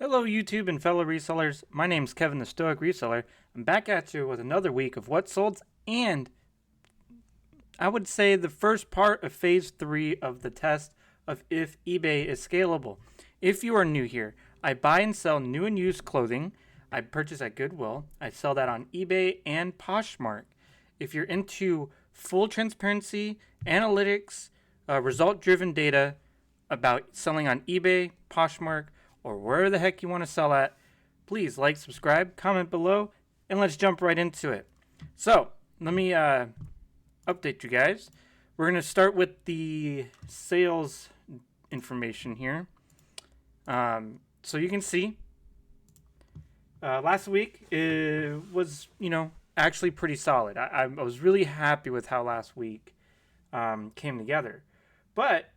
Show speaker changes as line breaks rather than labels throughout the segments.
Hello, YouTube and fellow resellers. My name's Kevin the Stoic Reseller. I'm back at you with another week of what sold, and I would say the first part of phase 3 of the test of if eBay is scalable. If you are new here, I buy and sell new and used clothing. I purchase at Goodwill. I sell that on eBay and Poshmark. If you're into full transparency, analytics, result driven data about selling on eBay, Poshmark, or wherever the heck you want to sell at, please like, subscribe, comment below, and let's jump right into it. So, let me update you guys. We're going to start with the sales information here. So you can see last week it was, actually pretty solid. I was really happy with how last week came together. But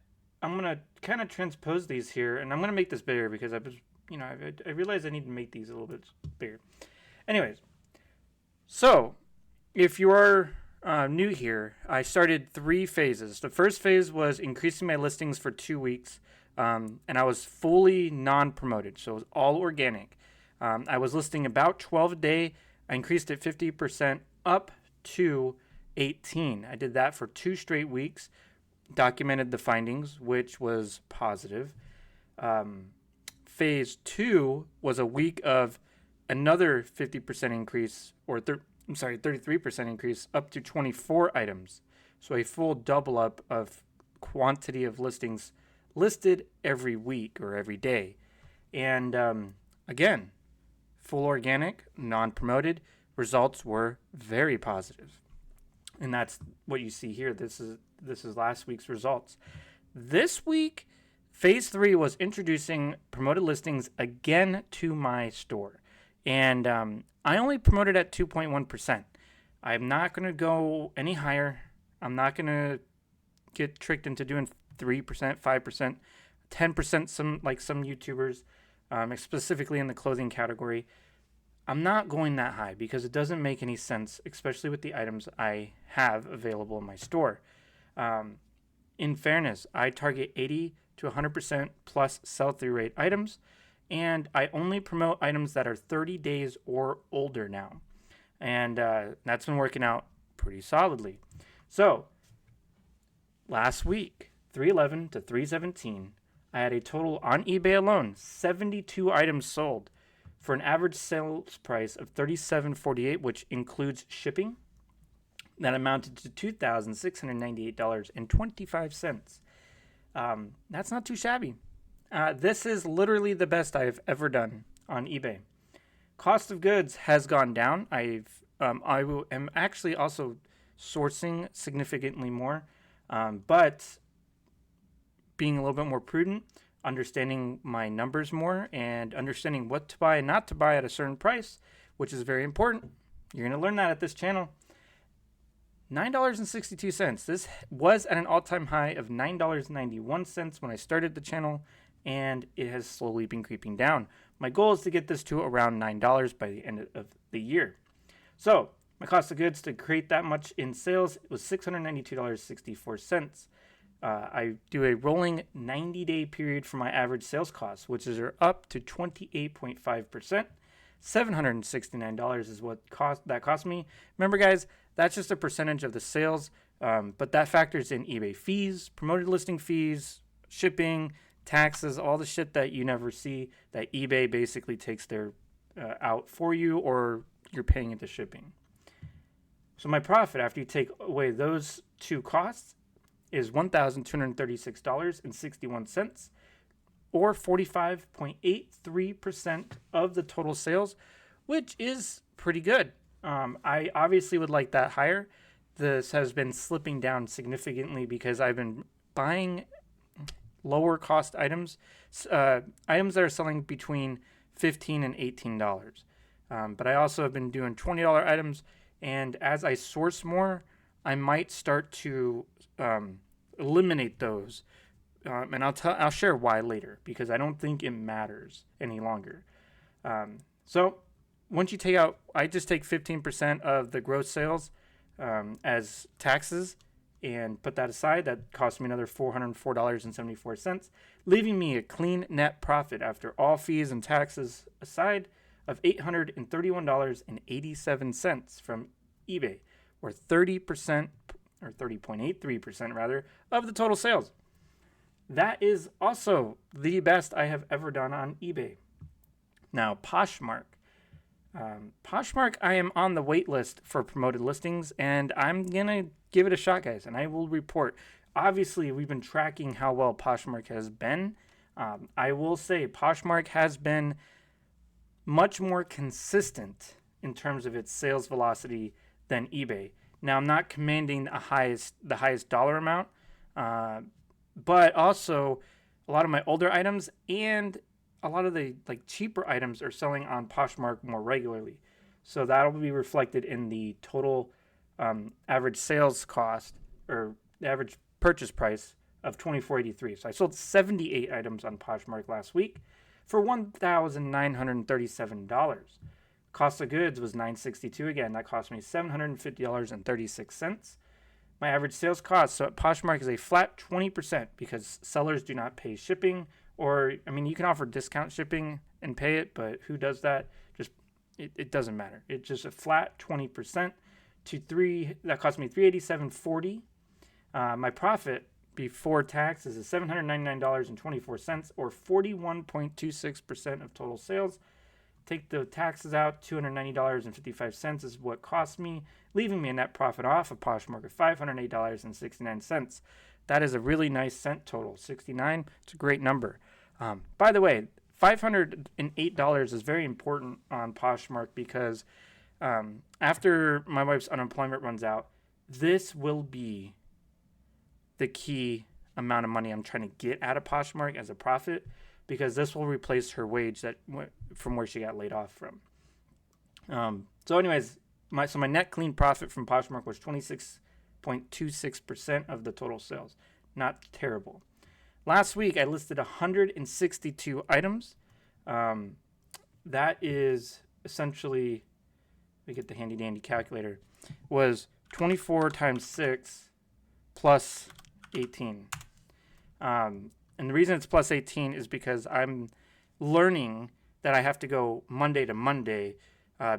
I'm going to kind of transpose these here, and I'm going to make this bigger because I realized I need to make these a little bit bigger. Anyways, so if you are new here, I started 3 phases. The first phase was increasing my listings for 2 weeks, and I was fully non-promoted, so it was all organic. I was listing about 12 a day. I increased it 50% up to 18. I did that for 2 straight weeks, documented the findings, which was positive. Phase 2 was a week of another 50% increase, or 33% increase up to 24 items. So a full double up of quantity of listings listed every week or every day. And again, full organic, non-promoted, results were very positive. And that's what you see here. This is last week's results. This week, phase 3 was introducing promoted listings again to my store. And I only promoted at 2.1%. I'm not going to go any higher. I'm not going to get tricked into doing 3%, 5%, 10%, some YouTubers, specifically in the clothing category. I'm not going that high because it doesn't make any sense, especially with the items I have available in my store. In fairness, I target 80 to 100% plus sell-through rate items, and I only promote items that are 30 days or older now. And that's been working out pretty solidly. So, last week, 311 to 317, I had a total on eBay alone, 72 items sold for an average sales price of $37.48, which includes shipping. That amounted to $2,698.25. That's not too shabby. This is literally the best I've ever done on eBay. Cost of goods has gone down. I am actually also sourcing significantly more, but being a little bit more prudent, understanding my numbers more, and understanding what to buy and not to buy at a certain price, which is very important. You're going to learn that at this channel. $9.62. This was at an all-time high of $9.91 when I started the channel, and it has slowly been creeping down. My goal is to get this to around $9 by the end of the year. So my cost of goods to create that much in sales was $692.64. I do a rolling 90-day period for my average sales costs, which is up to 28.5%. $769 is what that cost me. Remember, guys, that's just a percentage of the sales, but that factors in eBay fees, promoted listing fees, shipping, taxes, all the shit that you never see that eBay basically takes their out for you, or you're paying into shipping. So my profit after you take away those 2 costs is $1,236.61, or 45.83% of the total sales, which is pretty good. I obviously would like that higher. This has been slipping down significantly because I've been buying lower cost items, items that are selling between $15 and $18. But I also have been doing $20 items, and as I source more, I might start to eliminate those, and I'll share why later, because I don't think it matters any longer. So once you take out, I just take 15% of the gross sales as taxes, and put that aside. That cost me another $404.74. leaving me a clean net profit after all fees and taxes aside of $831.87 from eBay, or 30%, or 30.83% rather, of the total sales. That is also the best I have ever done on eBay. Now, Poshmark. Poshmark, I am on the wait list for promoted listings, and I'm going to give it a shot, guys, and I will report. Obviously, we've been tracking how well Poshmark has been. I will say Poshmark has been much more consistent in terms of its sales velocity than eBay. Now, I'm not commanding the highest dollar amount, but also a lot of my older items and a lot of the cheaper items are selling on Poshmark more regularly. So that'll be reflected in the total average sales cost, or the average purchase price of $24.83. So I sold 78 items on Poshmark last week for $1,937. Cost of goods was $962. Again, that cost me $750.36. My average sales cost, so at Poshmark, is a flat 20% because sellers do not pay shipping. Or, I mean, you can offer discount shipping and pay it, but who does that? It doesn't matter. It's just a flat 20% that cost me $387.40. My profit before taxes is $799.24, or 41.26% of total sales. Take the taxes out, $290.55 is what cost me, leaving me a net profit off of Poshmark of $508.69. That is a really nice cent total. 69, it's a great number. By the way, $508 is very important on Poshmark because after my wife's unemployment runs out, this will be the key amount of money I'm trying to get out of Poshmark as a profit, because this will replace her wage from where she got laid off from. So anyways, my net clean profit from Poshmark was 26.26% of the total sales. Not terrible. Last week, I listed 162 items. That is essentially, let me get the handy dandy calculator, was 24 times 6 plus 18. And the reason it's plus 18 is because I'm learning that I have to go Monday to Monday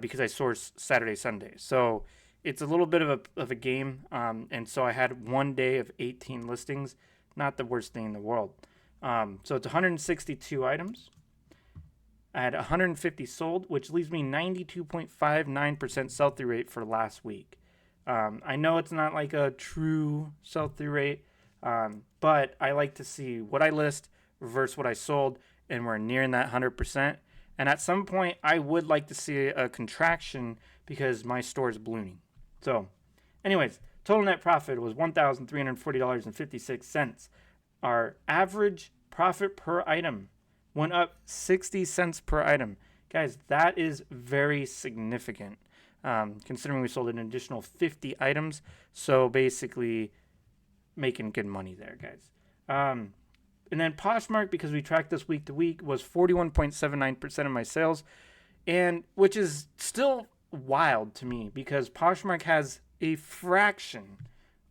because I source Saturday, Sunday. So it's a little bit of a game. And so I had one day of 18 listings. Not the worst thing in the world. So it's 162 items. I had 150 sold, which leaves me 92.59% sell-through rate for last week. I know it's not like a true sell-through rate, but I like to see what I list versus what I sold, and we're nearing that 100%. And at some point, I would like to see a contraction because my store is ballooning. So, anyways, total net profit was $1,340.56. Our average profit per item went up 60 cents per item. Guys, that is very significant, considering we sold an additional 50 items. So basically making good money there, guys. And then Poshmark, because we tracked this week to week, was 41.79% of my sales, and which is still wild to me because Poshmark has a fraction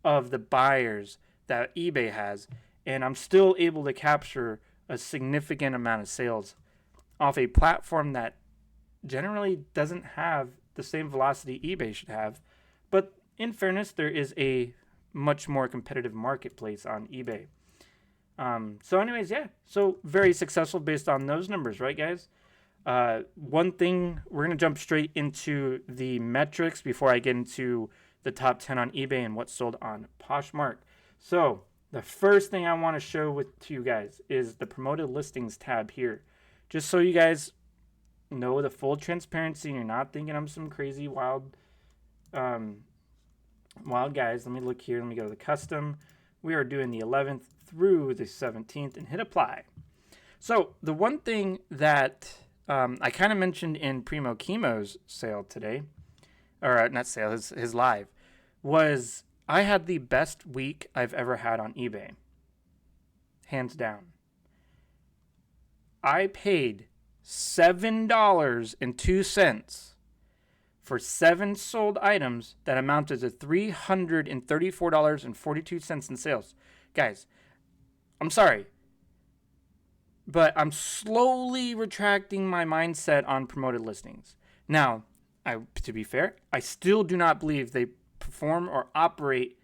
of the buyers that eBay has, and I'm still able to capture a significant amount of sales off a platform that generally doesn't have the same velocity eBay should have. But in fairness, there is a much more competitive marketplace on eBay. So anyways, yeah, so very successful based on those numbers, right, guys? One thing, we're going to jump straight into the metrics before I get into the top 10 on eBay and what's sold on Poshmark. So the first thing I want to show to you guys is the promoted listings tab here. Just so you guys know the full transparency and you're not thinking I'm some crazy wild guys. Let me look here. Let me go to the custom. We are doing the 11th through the 17th and hit apply. So the one thing that I kind of mentioned in Primo Chemo's sale today, or not sale, his live, was I had the best week I've ever had on eBay. Hands down. I paid $7.02 for 7 sold items that amounted to $334.42 in sales. Guys, I'm sorry. But I'm slowly retracting my mindset on promoted listings. Now, to be fair, I still do not believe they perform or operate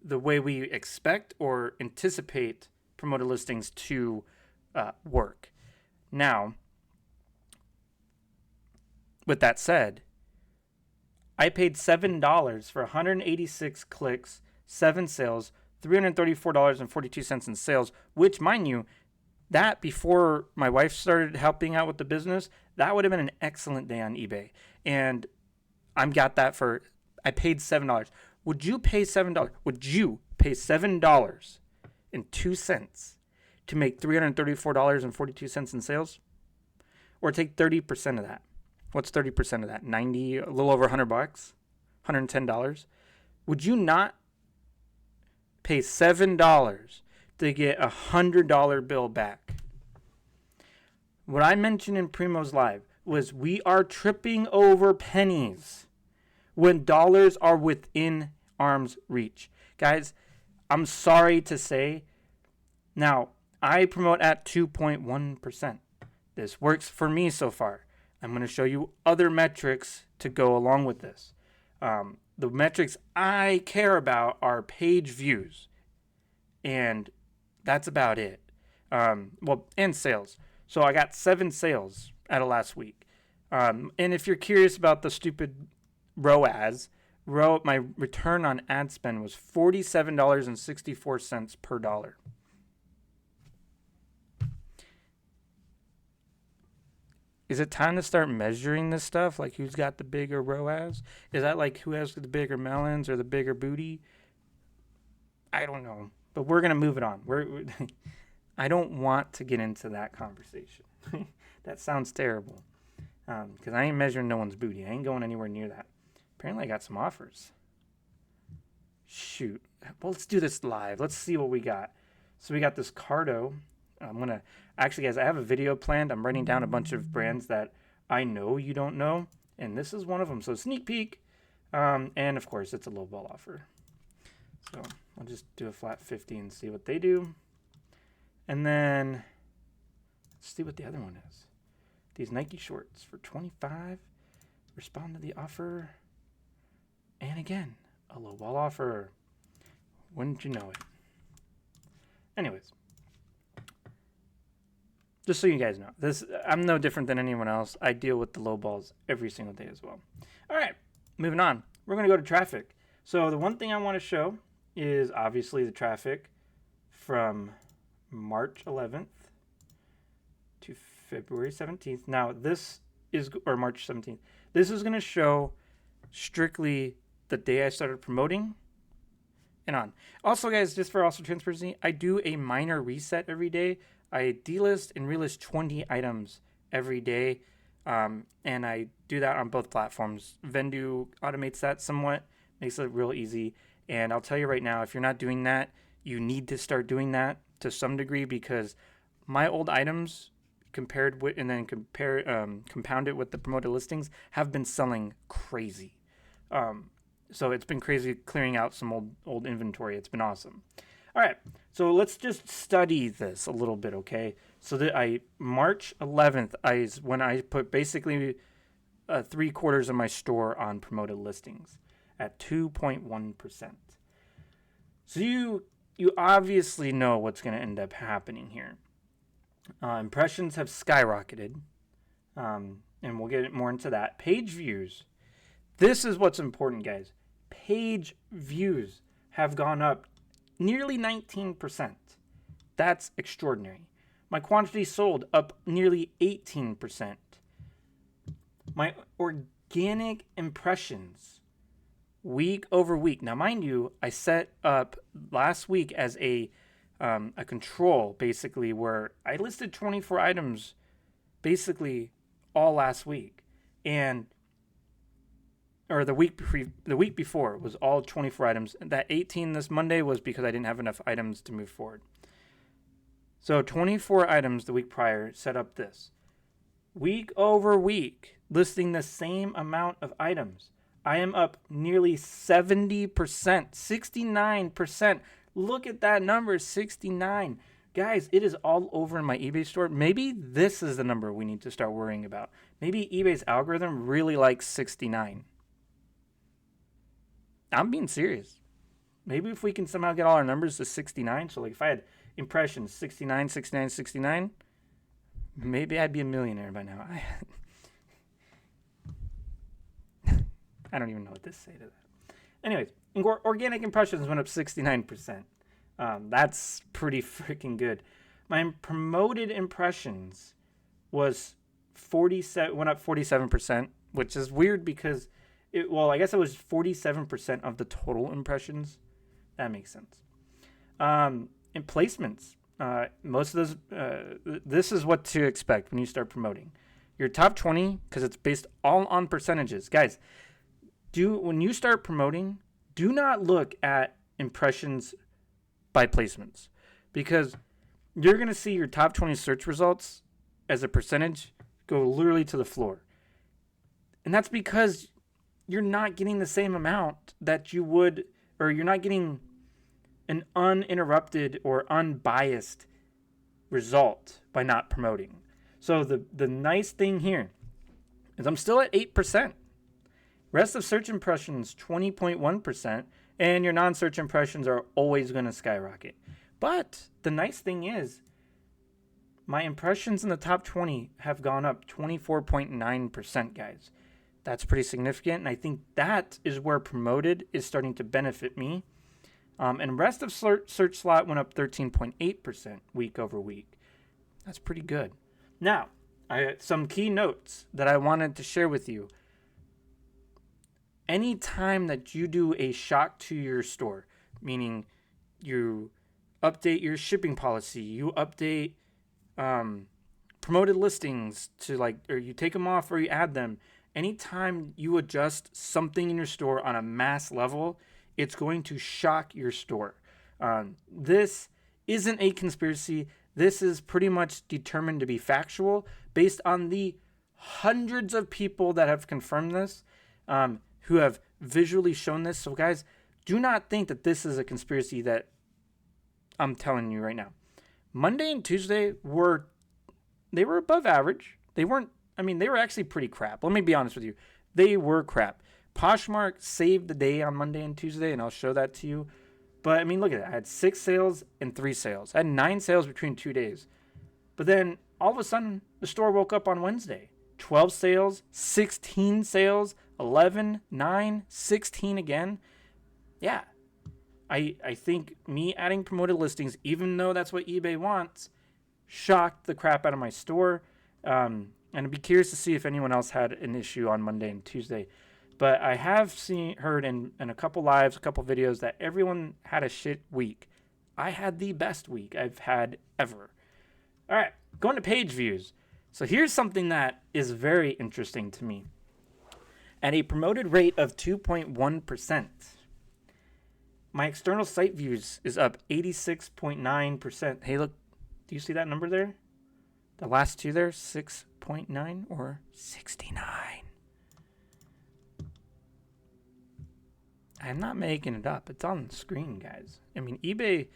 the way we expect or anticipate promoted listings to work. Now, with that said, I paid $7 for 186 clicks, 7 sales, $334.42 in sales, which, mind you, that before my wife started helping out with the business, that would have been an excellent day on eBay. And I got that I paid $7. Would you pay $7? Would you pay $7.02 to make $334.42 in sales? Or take 30% of that? What's 30% of that? 90, a little over $100, $110. Would you not pay $7 to get a $100 bill back? What I mentioned in Primo's Live was we are tripping over pennies when dollars are within arm's reach. Guys, I'm sorry to say, now, I promote at 2.1%. This works for me so far. I'm going to show you other metrics to go along with this. The metrics I care about are page views, and that's about it. And sales. So I got 7 sales out of last week. And if you're curious about the stupid ROAS, my return on ad spend was $47.64 per dollar. Is it time to start measuring this stuff? Like who's got the bigger ROAS? Is that like who has the bigger melons or the bigger booty? I don't know. But we're going to move it on. I don't want to get into that conversation. That sounds terrible. Because I ain't measuring no one's booty. I ain't going anywhere near that. Apparently I got some offers. Shoot. Well, let's do this live. Let's see what we got. So we got this Cardo. Actually, guys, I have a video planned. I'm writing down a bunch of brands that I know you don't know, and this is one of them. So sneak peek, and of course, it's a low ball offer. So I'll just do a flat 50 and see what they do, and then let's see what the other one is. These Nike shorts for $25. Respond to the offer, and again, a low ball offer. Wouldn't you know it? Anyways. Just so you guys know, I'm no different than anyone else. I deal with the low balls every single day as well. All right, moving on. We're going to go to traffic. So the one thing I want to show is obviously the traffic from March 11th to February 17th. Now or March 17th. This is going to show strictly the day I started promoting and on. Also, guys, just for also transparency, I do a minor reset every day. I delist and relist 20 items every day, and I do that on both platforms. Vendu automates that somewhat, makes it real easy. And I'll tell you right now, if you're not doing that, you need to start doing that to some degree, because my old items compound it with the promoted listings have been selling crazy. So it's been crazy clearing out some old inventory. It's been awesome. All right, so let's just study this a little bit, okay? So March 11th is when I put basically 3/4 of my store on promoted listings at 2.1%. So you obviously know what's going to end up happening here. Impressions have skyrocketed, and we'll get more into that. Page views. This is what's important, guys. Page views have gone up nearly 19%. That's extraordinary. My quantity sold up nearly 18%. My organic impressions week over week. Now, mind you, I set up last week as a control, basically, where I listed 24 items basically all last week. Or the week before was all 24 items. That 18 this Monday was because I didn't have enough items to move forward. So 24 items the week prior set up this. Week over week, listing the same amount of items. I am up nearly 70%, 69%. Look at that number, 69. Guys, it is all over in my eBay store. Maybe this is the number we need to start worrying about. Maybe eBay's algorithm really likes 69. I'm being serious. Maybe if we can somehow get all our numbers to 69, so like if I had impressions 69, 69, 69, maybe I'd be a millionaire by now. I don't even know what to say to that. Anyways, organic impressions went up 69%. That's pretty freaking good. My promoted impressions was 47, went up 47%, which is weird because I guess it was 47% of the total impressions. That makes sense. In placements, most of those, this is what to expect when you start promoting. Your top 20, because it's based all on percentages. Guys, when you start promoting, do not look at impressions by placements, because you're going to see your top 20 search results as a percentage go literally to the floor. And that's because you're not getting the same amount that you would, or you're not getting an uninterrupted or unbiased result by not promoting. So the nice thing here is I'm still at 8%. Rest of search impressions, 20.1%, and your non-search impressions are always going to skyrocket. But the nice thing is my impressions in the top 20 have gone up 24.9%, guys. That's pretty significant, and I think that is where promoted is starting to benefit me. And rest of search slot went up 13.8% week over week. That's pretty good. Now, I had some key notes that I wanted to share with you. Anytime that you do a shock to your store, meaning you update your shipping policy, you update promoted listings or you take them off or you add them, anytime you adjust something in your store on a mass level, it's going to shock your store. This isn't a conspiracy. This is pretty much determined to be factual based on the hundreds of people that have confirmed this, who have visually shown this. So guys, do not think that this is a conspiracy that I'm telling you right now. Monday and Tuesday were above average. They were actually pretty crap. Let me be honest with you. They were crap. Poshmark saved the day on Monday and Tuesday, and I'll show that to you. But I mean, look at that. I had 6 sales and 3 sales. I had 9 sales between 2 days. But then all of a sudden, the store woke up on Wednesday. 12 sales, 16 sales, 11, 9, 16 again. Yeah. I think me adding promoted listings, even though that's what eBay wants, shocked the crap out of my store. And I'd be curious to see if anyone else had an issue on Monday and Tuesday. But I have heard in a couple lives, a couple videos, that everyone had a shit week. I had the best week I've had ever. All right, going to page views. So here's something that is very interesting to me. At a promoted rate of 2.1%, my external site views is up 86.9%. Hey, look, do you see that number there? The last two there, 6.9 or 69. I'm not making it up. It's on the screen, guys. I mean, eBay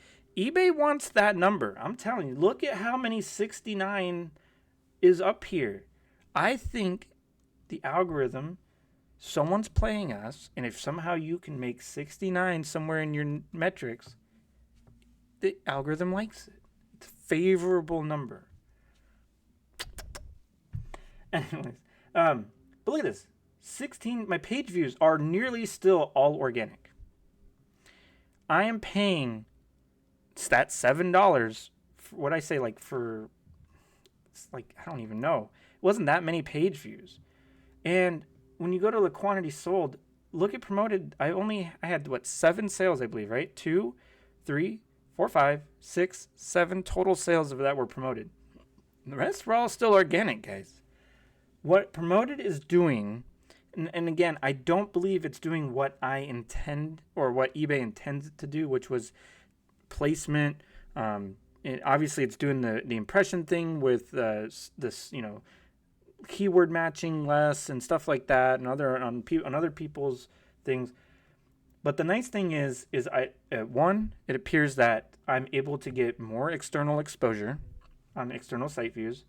wants that number. I'm telling you, look at how many 69 is up here. I think the algorithm, someone's playing us, and if somehow you can make 69 somewhere in your metrics, the algorithm likes it. It's a favorable number. Anyways, but look at this. 16, my page views are nearly still all organic. I am paying that $7 for what I say, I don't even know. It wasn't that many page views. And when you go to the quantity sold, look at promoted. I had 7 sales, I believe, right? 2, 3, 4, 5, 6, 7 total sales of that were promoted. The rest were all still organic, guys. What promoted is doing, and again, I don't believe it's doing what I intend or what eBay intends to do, which was placement. Obviously, it's doing the impression thing with this, keyword matching less and stuff like that, and on other people's things. But the nice thing is one, it appears that I'm able to get more external exposure on external site views,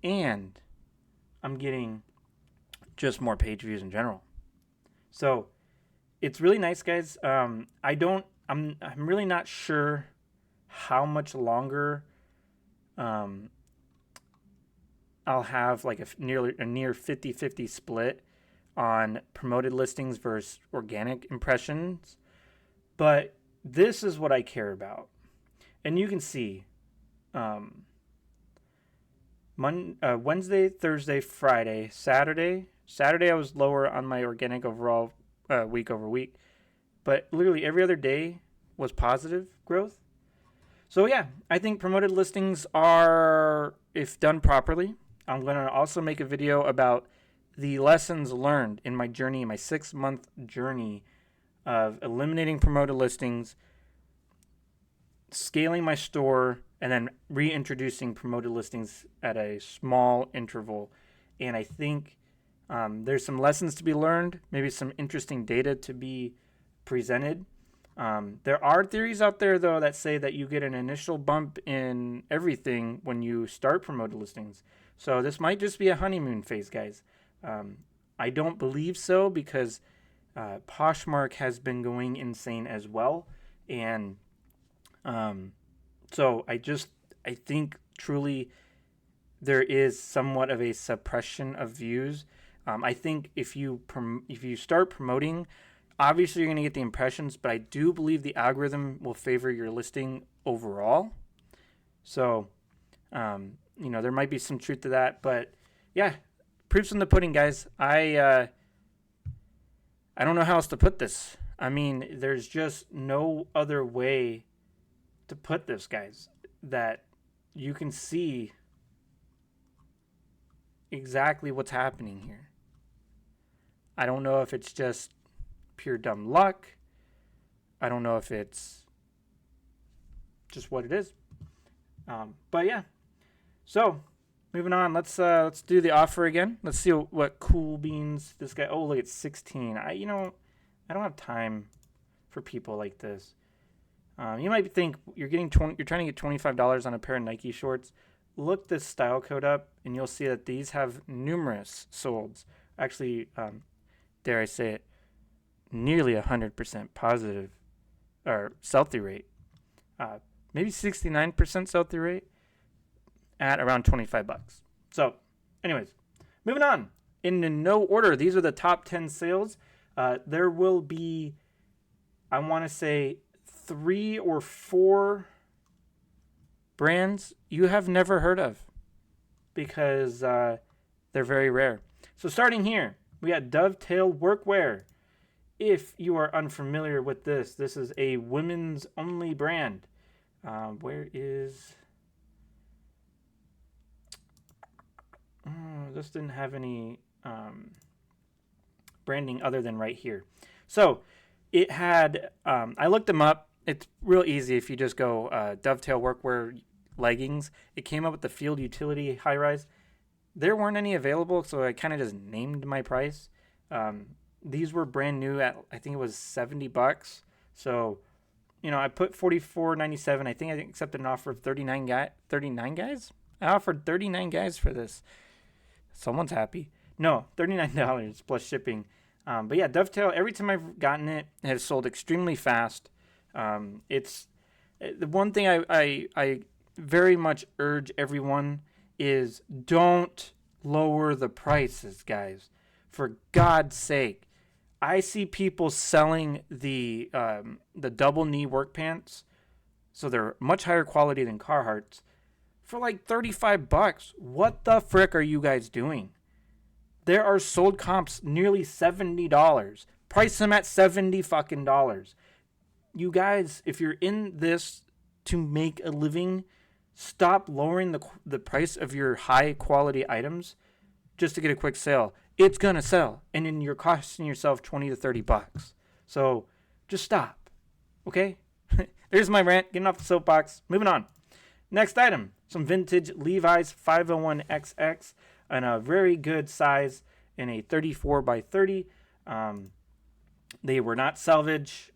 and I'm getting just more page views in general. So it's really nice, guys. I'm really not sure how much longer I'll have like a near 50-50 split on promoted listings versus organic impressions. But this is what I care about. And you can see Wednesday, Thursday, Friday, Saturday. Saturday I was lower on my organic overall week over week. But literally every other day was positive growth. So yeah, I think promoted listings are, if done properly, I'm going to also make a video about the lessons learned in my journey, my 6-month journey of eliminating promoted listings, scaling my store, and then reintroducing promoted listings at a small interval. And I think there's some lessons to be learned, maybe some interesting data to be presented. There are theories out there, though, that say that you get an initial bump in everything when you start promoted listings. So this might just be a honeymoon phase, guys. I don't believe so, because Poshmark has been going insane as well. And so I think truly there is somewhat of a suppression of views. I think if you start promoting, obviously you're going to get the impressions, but I do believe the algorithm will favor your listing overall. So, there might be some truth to that, but yeah, proof's in the pudding, guys. I don't know how else to put this. I mean, there's just no other way to put this, guys, that you can see exactly what's happening here. I don't know if it's just pure dumb luck. I don't know if it's just what it is. But yeah. So moving on, let's do the offer again. Let's see what cool beans this guy. Oh, look, it's 16. I don't have time for people like this. You might think you're trying to get $25 on a pair of Nike shorts. Look this style code up, and you'll see that these have numerous solds. Actually, dare I say it, nearly 100% positive or sell-through rate. Maybe 69% sell-through rate at around $25. So, anyways, moving on. In no order, these are the top 10 sales. There will be, I want to say, 3 or 4 brands you have never heard of, because they're very rare. So starting here, we got Dovetail Workwear. If you are unfamiliar with this is a women's only brand. Where is... this didn't have any branding other than right here. So it had, I looked them up. It's real easy if you just go Dovetail Workwear leggings. It came up with the Field Utility High Rise. There weren't any available, so I kind of just named my price. These were brand new at, I think it was $70. So, I put $44.97. I think I accepted an offer of 39 guys. I offered 39 guys for this. Someone's happy. No, $39 plus shipping. But yeah, Dovetail, every time I've gotten it, it has sold extremely fast. It's the one thing I very much urge everyone is don't lower the prices, guys. For God's sake. I see people selling the double knee work pants, so they're much higher quality than Carhartts, for like $35. What the frick are you guys doing? There are sold comps nearly $70. Price them at $70 fucking dollars. You guys, if you're in this to make a living, stop lowering the price of your high quality items just to get a quick sale. It's gonna sell, and then you're costing yourself $20 to $30. So just stop, okay? There's my rant. Getting off the soapbox. Moving on. Next item, some vintage Levi's 501XX in a very good size in a 34 by 30. They were not salvage.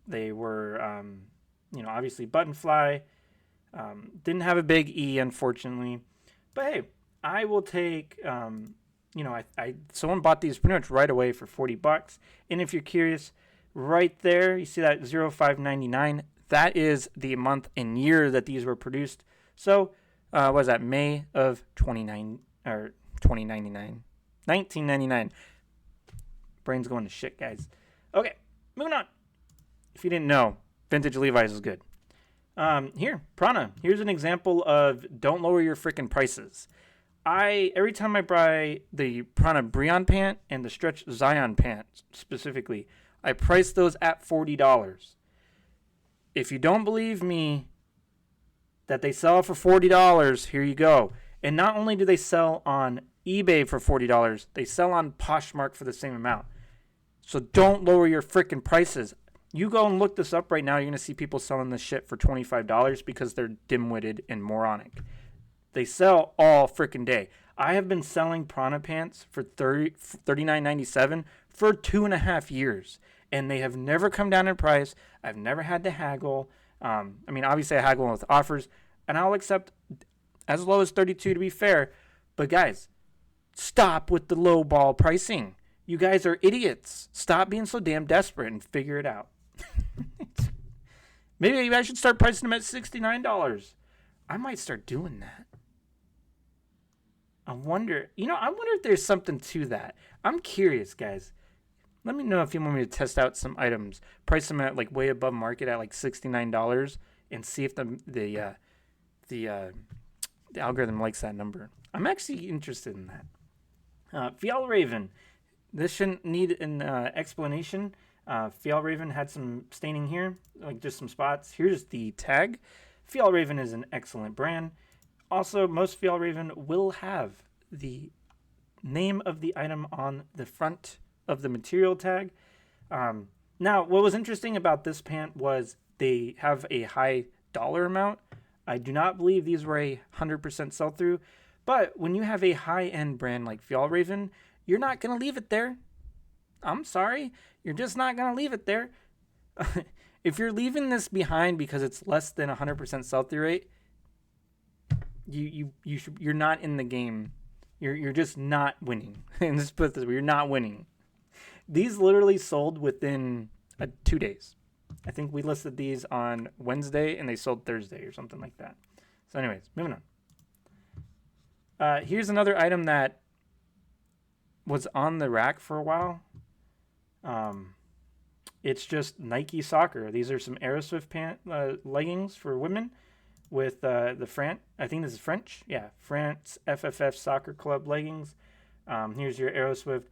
They were, obviously button fly. Didn't have a big E, unfortunately. But hey, I will take, someone bought these pretty much right away for $40. And if you're curious, right there, you see that 0599. That is the month and year that these were produced. So, what was that? May of 2099. 1999. Brain's going to shit, guys. Okay, moving on. If you didn't know, vintage Levi's is good. Here, Prana. Here's an example of don't lower your freaking prices. Every time I buy the Prana Breon pant and the Stretch Zion pant specifically, I price those at $40. If you don't believe me that they sell for $40, here you go. And not only do they sell on eBay for $40, they sell on Poshmark for the same amount. So don't lower your freaking prices. You go and look this up right now, you're going to see people selling this shit for $25 because they're dim-witted and moronic. They sell all freaking day. I have been selling Prana pants for $39.97 for 2.5 years, and they have never come down in price. I've never had to haggle. Obviously I haggle with offers, and I'll accept as low as $32 to be fair. But guys, stop with the low ball pricing. You guys are idiots. Stop being so damn desperate and figure it out. Maybe I should start pricing them at $69. I might start doing that. I wonder if there's something to that. I'm curious, guys. Let me know if you want me to test out some items, price them at like way above market at like $69, and see if the algorithm likes that number. I'm actually interested in that. Fjallraven. This shouldn't need an explanation. Fjallraven had some staining here, like just some spots. Here's the tag. Fjallraven is an excellent brand. Also, most Fjallraven will have the name of the item on the front of the material tag. Now, what was interesting about this pant was they have a high dollar amount. I do not believe these were a 100% sell-through. But when you have a high-end brand like Fjallraven, you're not going to leave it there. I'm sorry. You're just not going to leave it there. If you're leaving this behind because it's less than 100% sell-through rate, you're not in the game. You're just not winning. And let's put it this way, you're not winning. These literally sold within 2 days. I think we listed these on Wednesday and they sold Thursday or something like that. So anyways, moving on. Here's another item that was on the rack for a while. It's just Nike Soccer. These are some Aeroswift leggings for women with the France. I think this is French. Yeah, France FFF Soccer Club leggings. Here's your Aeroswift.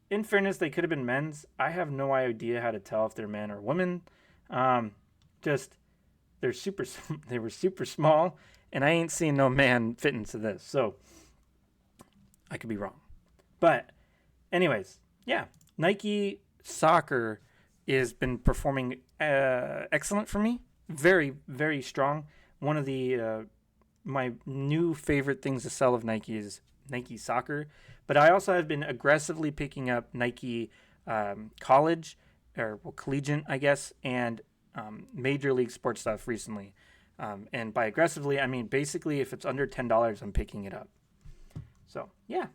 In fairness, they could have been men's. I have no idea how to tell if they're men or women. They were super small, and I ain't seen no man fit into this. So I could be wrong. But anyways, yeah, Nike Soccer has been performing excellent for me. Very, very strong. One of the my new favorite things to sell of Nike is Nike Soccer. But I also have been aggressively picking up Nike college, or collegiate, I guess, and Major League Sports stuff recently. And by aggressively, I mean basically if it's under $10, I'm picking it up. So, yeah.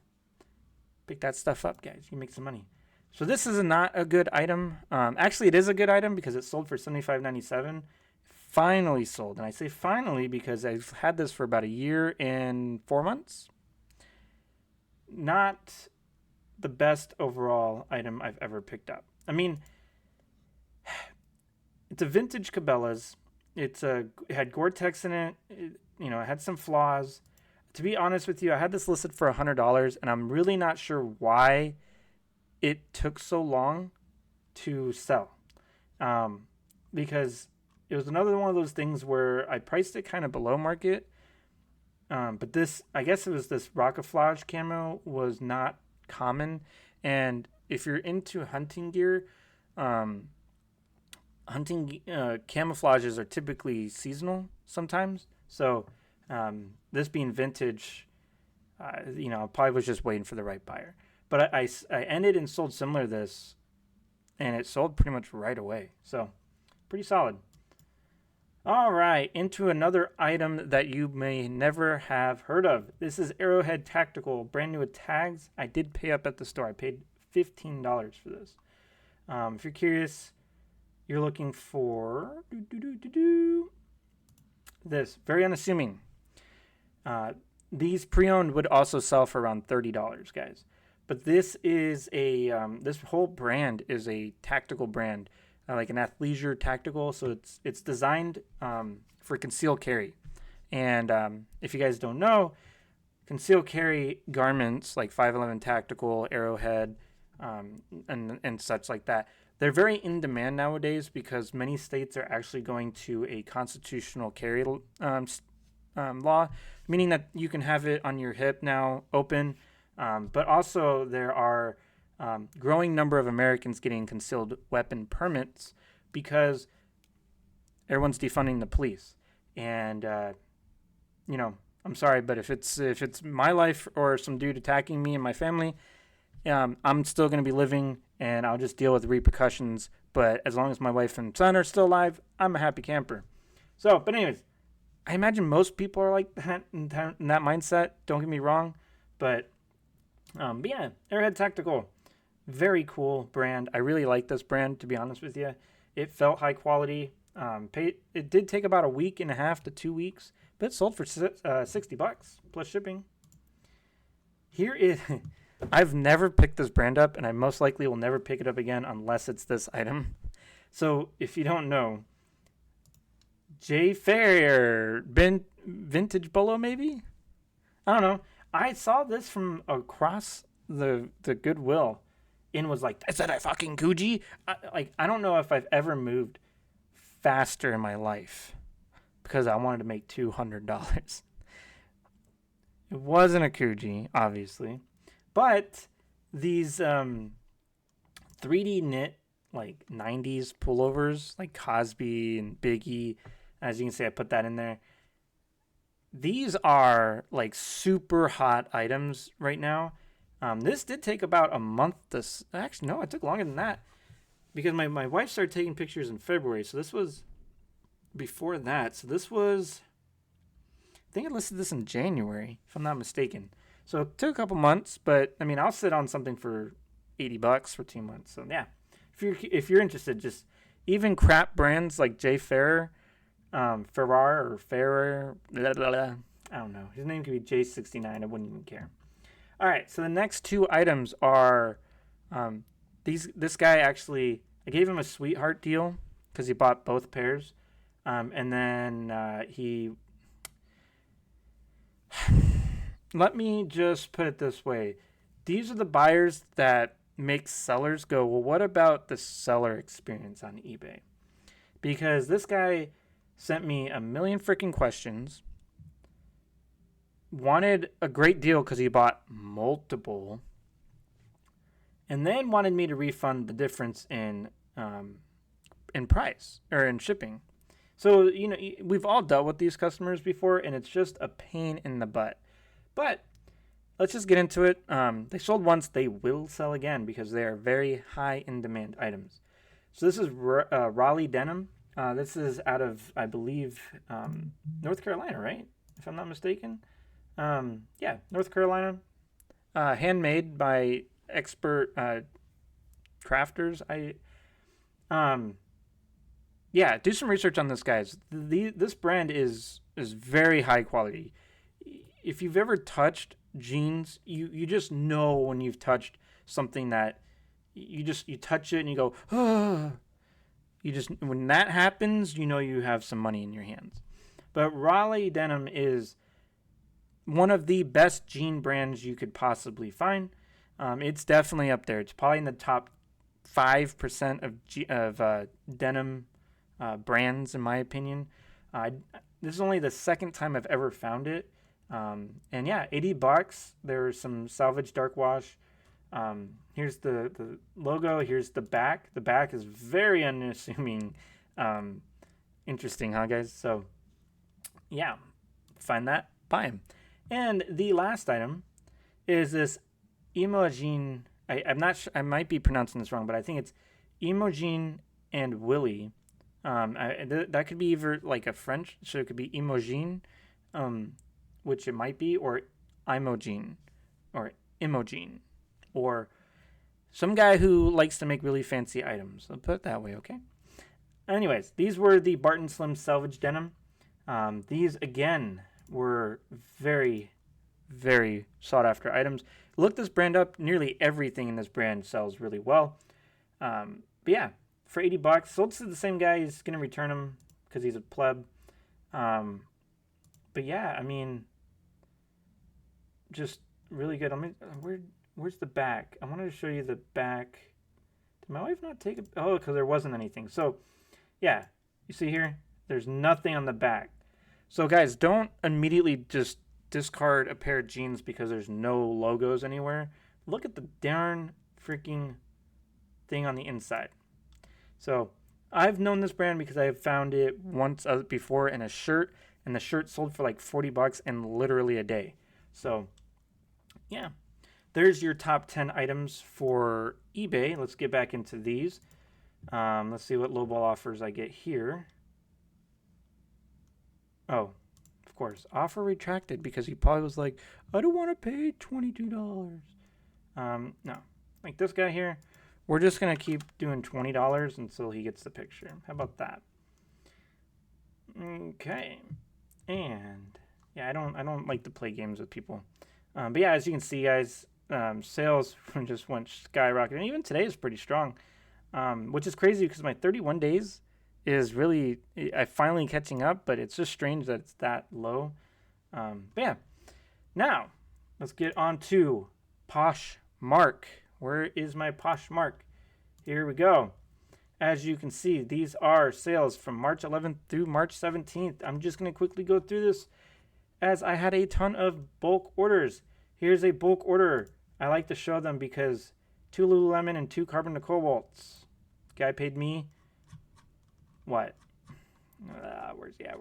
Pick that stuff up, guys. You make some money. So this is not a good item. Actually, it is a good item because it sold for $75.97. Finally sold. And I say finally because I've had this for about a year and 4 months. Not the best overall item I've ever picked up. I mean, it's a vintage Cabela's. It had Gore-Tex in it. It had some flaws. To be honest with you, I had this listed for $100, and I'm really not sure why it took so long to sell. Because it was another one of those things where I priced it kind of below market. But this, I guess it was this Rockaflage camo was not common. And if you're into hunting gear, camouflages are typically seasonal sometimes. So this being vintage, I probably was just waiting for the right buyer. But I ended and sold similar to this and it sold pretty much right away. So pretty solid. All right, into another item that you may never have heard of. This is Arrowhead Tactical, brand new with tags. I did pay up at the store. I paid $15 for this. If you're curious, you're looking for this. Very unassuming. These pre-owned would also sell for around $30, guys. But this is this whole brand is a tactical brand. Like an athleisure tactical, so it's designed for concealed carry. And if you guys don't know, concealed carry garments like 511 Tactical, Arrowhead, and such like that, they're very in demand nowadays because many states are actually going to a constitutional carry law, meaning that you can have it on your hip now, open, but also there are growing number of Americans getting concealed weapon permits because everyone's defunding the police. And I'm sorry, but if it's my life or some dude attacking me and my family, I'm still going to be living, and I'll just deal with the repercussions. But as long as my wife and son are still alive, I'm a happy camper. So, but anyways, I imagine most people are like that in that mindset. Don't get me wrong, but yeah, Airhead Tactical. Very cool brand. I really like this brand, to be honest with you. It felt high quality. It did take about a week and a half to 2 weeks, but it sold for $60 plus shipping. Here is, I've never picked this brand up, and I most likely will never pick it up again unless it's this item. So if you don't know, J Fair vintage bolo, maybe? I don't know. I saw this from across the Goodwill. And was like, is that a fucking Gucci? I don't know if I've ever moved faster in my life because I wanted to make $200. It wasn't a Gucci, obviously, but these 3D knit like 90s pullovers like Cosby and Biggie, as you can see, I put that in there. These are like super hot items right now. This did take about a month to... Actually, no, it took longer than that. Because my wife started taking pictures in February. So this was before that. So this was... I think I listed this in January, if I'm not mistaken. So it took a couple months. But, I mean, I'll sit on something for $80 for 2 months. So, yeah. If you're interested, just... Even crap brands like J. Ferrer, Ferrar, or Ferrer... Blah, blah, blah. I don't know. His name could be J69. I wouldn't even care. All right, so the next two items are this guy actually, I gave him a sweetheart deal because he bought both pairs. And then he, let me just put it this way. These are the buyers that make sellers go, well, what about the seller experience on eBay? Because this guy sent me a million freaking questions. Wanted a great deal because he bought multiple, and then wanted me to refund the difference in price or in shipping. So we've all dealt with these customers before, and it's just a pain in the butt. But let's just get into it. They sold once; they will sell again because they are very high in demand items. So this is Raleigh denim. This is out of, I believe, North Carolina, right? If I'm not mistaken. Yeah, North Carolina, handmade by expert crafters. Yeah, do some research on this, guys. This brand is very high quality. If you've ever touched jeans, you just know when you've touched something that you touch it and you go, oh. When that happens, you have some money in your hands. But Raleigh denim is one of the best jean brands you could possibly find. It's definitely up there. It's probably in the top 5% of denim brands, in my opinion. This is only the second time I've ever found it. And yeah, $80. There's some salvage dark wash. Here's the logo. Here's the back. The back is very unassuming. Interesting, huh, guys? So yeah, find that, buy them. And the last item is this Imogene. I'm not sure, I might be pronouncing this wrong, but I think it's Imogen and Willie. That could be either like a French, so it could be Imogen, um, which it might be, or Imogen, or Imogen, or some guy who likes to make really fancy items. I'll put it that way, okay? Anyways, these were the Barton Slim Selvage Denim. These, again, were very, very sought after items. Look this brand up. Nearly everything in this brand sells really well. But yeah, for $80, sold to the same guy. He's going to return them because he's a pleb. But yeah, I mean, just really good. Where's the back? I wanted to show you the back. Did my wife not take it? Oh, because there wasn't anything. So yeah, you see here, there's nothing on the back. So guys, don't immediately just discard a pair of jeans because there's no logos anywhere. Look at the darn freaking thing on the inside. So I've known this brand because I have found it once before in a shirt, and the shirt sold for like $40 in literally a day. So yeah, there's your top 10 items for eBay. Let's get back into these. Let's see what lowball offers I get here. Oh, of course, offer retracted because he probably was like, I don't want to pay $22. No, like this guy here, we're just gonna keep doing $20 until he gets the picture. How about that? Okay, and yeah, I don't like to play games with people, but yeah, as you can see, guys, sales just went skyrocketing. Even today is pretty strong. Which is crazy because my 31 days is really, I finally catching up, but it's just strange that it's that low. But yeah, now let's get on to Poshmark. Where is my Poshmark? Here we go. As you can see, these are sales from March 11th through March 17th. I'm just going to quickly go through this as I had a ton of bulk orders. Here's a bulk order. I like to show them because 2 Lululemon and 2 Carbon to Cobalts. Guy paid me what? Where's he at?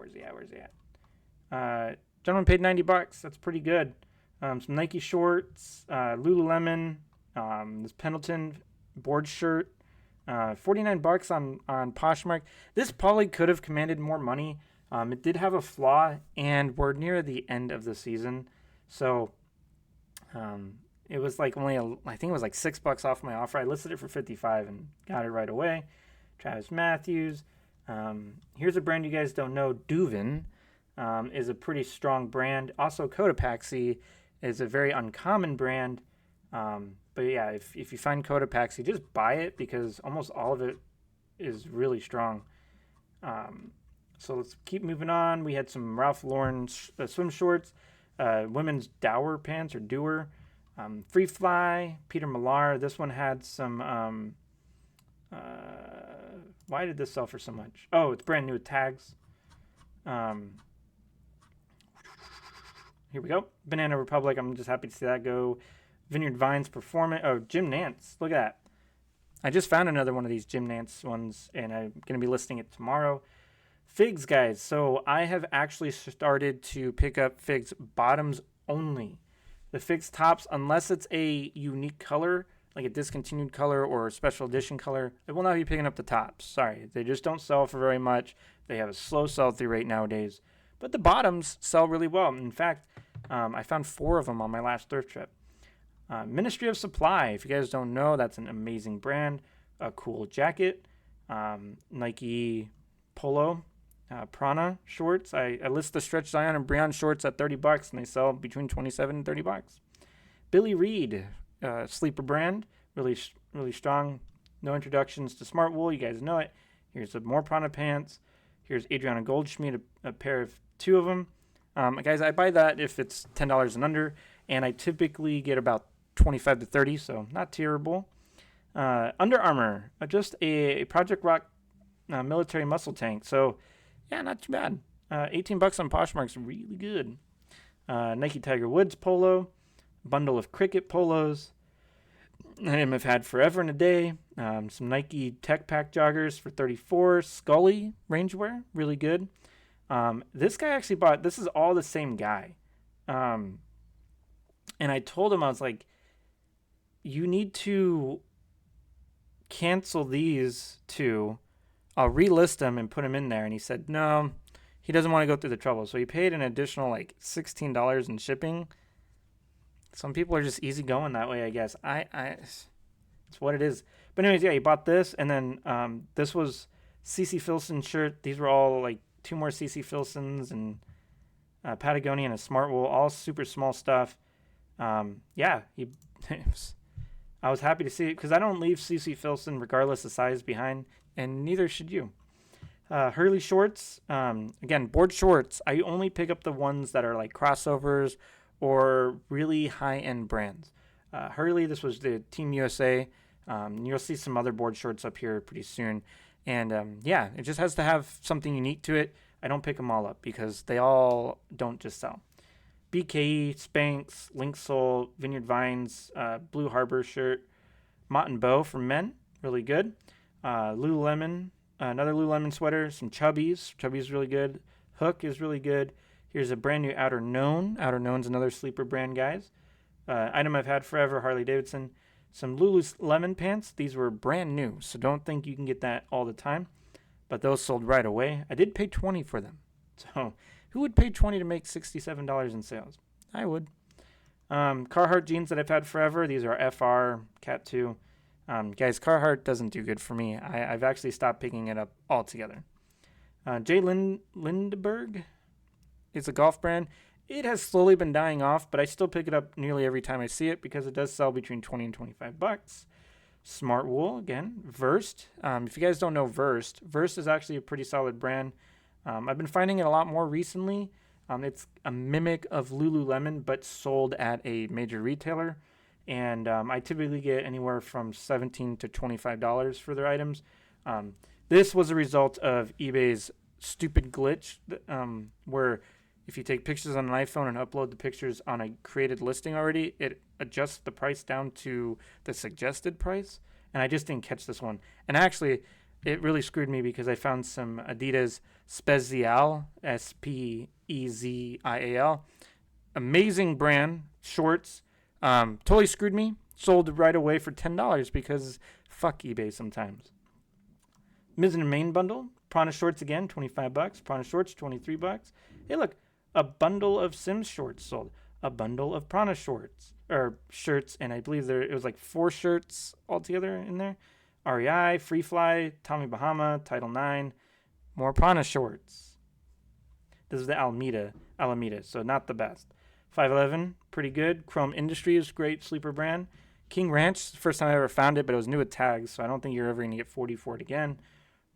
Gentleman paid $90. That's pretty good. Some Nike shorts, Lululemon, this Pendleton board shirt, $49 on Poshmark. This probably could have commanded more money. It did have a flaw, and we're near the end of the season, so it was like I think it was like $6 off my offer. I listed it for $55 and got it right away. Travis Matthews. Here's a brand you guys don't know. Duvin is a pretty strong brand. Also, Cotopaxi is a very uncommon brand. But yeah, if you find Cotopaxi, just buy it because almost all of it is really strong. So let's keep moving on. We had some Ralph Lauren swim shorts, women's Dower pants or Doer. Free Fly, Peter Millar. This one had some. Why did this sell for so much? Oh, it's brand new with tags. Here we go. Banana Republic. I'm just happy to see that go. Vineyard Vines Performance. Oh, Jim Nance. Look at that. I just found another one of these Jim Nance ones, and I'm going to be listing it tomorrow. Figs, guys. So I have actually started to pick up Figs bottoms only. The Figs tops, unless it's a unique color, like a discontinued color or a special edition color, I will not be picking up the tops. Sorry, they just don't sell for very much. They have a slow sell-through rate nowadays. But the bottoms sell really well. In fact, I found 4 of them on my last thrift trip. Ministry of Supply, if you guys don't know, that's an amazing brand. A cool jacket. Nike Polo. Prana shorts. I list the Stretch Zion and Breon shorts at $30, and they sell between $27 and $30. Billy Reed, sleeper brand, really strong. No introductions to Smart Wool, you guys know it. Here's some more Prana pants. Here's Adriana Goldschmidt, a pair of 2 of them. Guys, I buy that if it's $10 and under, and I typically get about 25 to 30, so not terrible. Under Armour, just a Project Rock military muscle tank. So yeah, not too bad. $18 on Poshmark's really good. Nike Tiger Woods polo, bundle of Cricket polos. I've had forever and a day. Some Nike Tech Pack joggers for $34. Scully rangewear, really good. This guy actually bought. This is all the same guy. And I told him, I was like, you need to cancel these two. I'll relist them and put them in there. And he said, no, he doesn't want to go through the trouble. So he paid an additional like $16 in shipping. Some people are just easy going that way, I guess. It's what it is. But anyways, yeah, he bought this. And then this was CC Filson shirt. These were all like 2 more CC Filsons and Patagonia and a Smart Wool, all super small stuff. Yeah, I was happy to see it because I don't leave CC Filson regardless of size behind, and neither should you. Hurley shorts, again, board shorts. I only pick up the ones that are like crossovers or really high-end brands. Hurley, this was the Team USA. You'll see some other board shorts up here pretty soon. And yeah, it just has to have something unique to it. I don't pick them all up because they all don't just sell. BKE, Spanx, Link Soul, Vineyard Vines, Blue Harbor shirt, Mott and Bow for men, really good. Lululemon, another Lululemon sweater, some Chubbies. Chubbies really good. Hook is really good. Here's a brand new Outer Known. Outer Known's another sleeper brand, guys. Item I've had forever, Harley Davidson. Some Lululemon pants. These were brand new, so don't think you can get that all the time. But those sold right away. I did pay $20 for them. So who would pay $20 to make $67 in sales? I would. Carhartt jeans that I've had forever. These are FR Cat 2. Guys, Carhartt doesn't do good for me. I've actually stopped picking it up altogether. J. Lindbergh. It's a golf brand. It has slowly been dying off, but I still pick it up nearly every time I see it because it does sell between $20 and $25. Smart Wool, again. Versed. If you guys don't know Versed is actually a pretty solid brand. I've been finding it a lot more recently. It's a mimic of Lululemon, but sold at a major retailer. And I typically get anywhere from $17 to $25 for their items. This was a result of eBay's stupid glitch where if you take pictures on an iPhone and upload the pictures on a created listing already, it adjusts the price down to the suggested price. And I just didn't catch this one. And actually, it really screwed me because I found some Adidas Spezial, Spezial. Amazing brand, shorts. Totally screwed me. Sold right away for $10 because fuck eBay sometimes. Mizzen Main bundle. Prana shorts again, $25. Prana shorts, $23. Hey, look. A bundle of Sims shorts sold. A bundle of Prana shorts. Or shirts, and I believe it was like 4 shirts altogether in there. REI, Free Fly, Tommy Bahama, Title IX. More Prana shorts. This is the Alameda, so not the best. 511, pretty good. Chrome Industries, great sleeper brand. King Ranch, first time I ever found it, but it was new with tags, so I don't think you're ever going to get 40 for it again.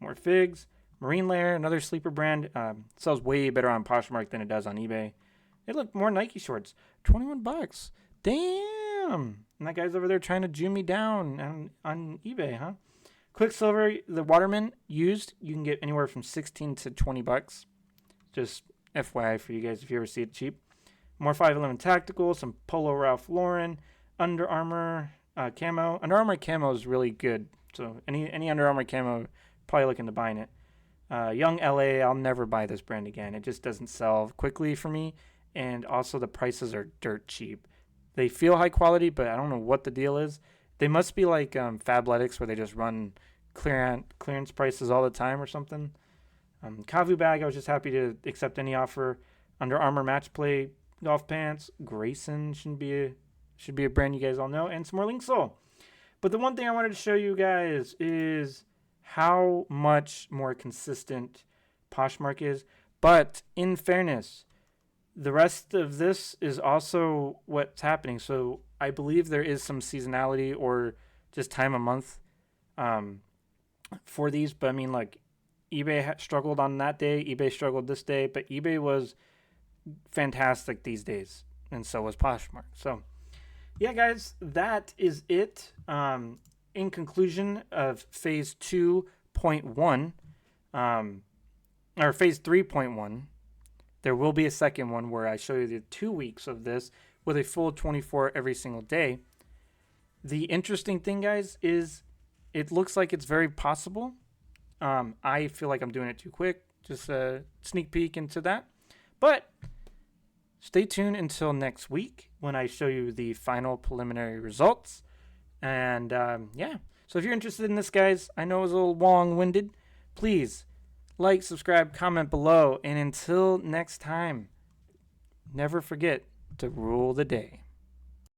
More Figs. Marine Layer, another sleeper brand. Sells way better on Poshmark than it does on eBay. Hey, look, more Nike shorts. $21. Damn. And that guy's over there trying to Jew me down on eBay, huh? Quicksilver, the Waterman used, you can get anywhere from $16 to $20. Just FYI for you guys if you ever see it cheap. More 511 Tactical, some Polo Ralph Lauren, Under Armour camo. Under Armour camo is really good. So any Under Armour camo, probably looking to buying it. Young LA, I'll never buy this brand again. It just doesn't sell quickly for me. And also the prices are dirt cheap. They feel high quality, but I don't know what the deal is. They must be like Fabletics where they just run clearance prices all the time or something. Kavu bag, I was just happy to accept any offer. Under Armour match play golf pants. Grayson should be a brand you guys all know. And some more Link Soul. But the one thing I wanted to show you guys is how much more consistent Poshmark is. But in fairness, the rest of this is also what's happening. So I believe there is some seasonality or just time of month for these. But I mean, like, eBay struggled on that day. eBay struggled this day. But eBay was fantastic these days. And so was Poshmark. So, yeah, guys, that is it. In conclusion of phase 2.1, or phase 3.1, there will be a second one where I show you the 2 weeks of this with a full 24 every single day. The interesting thing, guys, is it looks like it's very possible. I feel like I'm doing it too quick. Just a sneak peek into that. But stay tuned until next week when I show you the final preliminary results. And yeah, so if you're interested in this, guys, I know it was a little long-winded. Please like, subscribe, comment below. And until next time, never forget to rule the day.